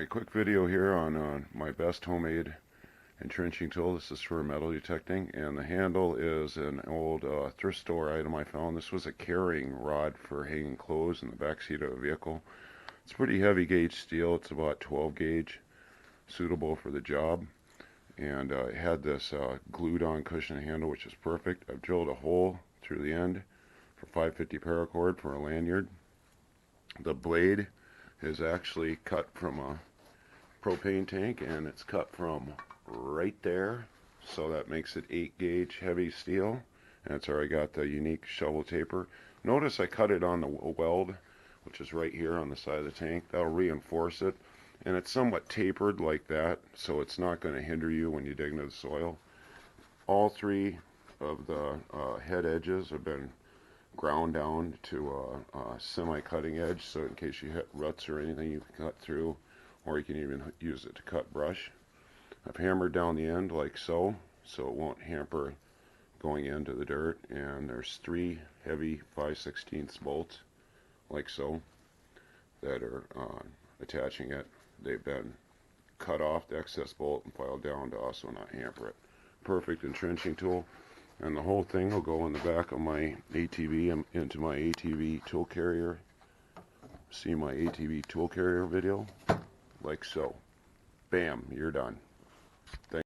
Alright, quick video here on my best homemade entrenching tool. This is for metal detecting, and the handle is an old thrift store item I found. This was a carrying rod for hanging clothes in the back seat of a vehicle. It's pretty heavy gauge steel. It's about 12 gauge, suitable for the job. And it had this glued on cushion handle, which is perfect. I've drilled a hole through the end for 550 paracord for a lanyard. The blade is actually cut from a propane tank, and it's cut from right there, so that makes it 8 gauge heavy steel. And it's already got the unique shovel taper. Notice I cut it on the weld, which is right here on the side of the tank. That'll reinforce it, and it's somewhat tapered like that, so it's not going to hinder you when you dig into the soil. All three of the head edges have been ground down to a semi-cutting edge, so in case you hit ruts or anything, you can cut through, or you can even use it to cut brush. I've hammered down the end like so, so it won't hamper going into the dirt. And there's 3 heavy 5/16 bolts like so that are attaching it. They've been cut off the excess bolt and filed down to also not hamper it. Perfect entrenching tool. And the whole thing will go in the back of my ATV into my ATV tool carrier. See my ATV tool carrier video? Like so. Bam, you're done. Thanks.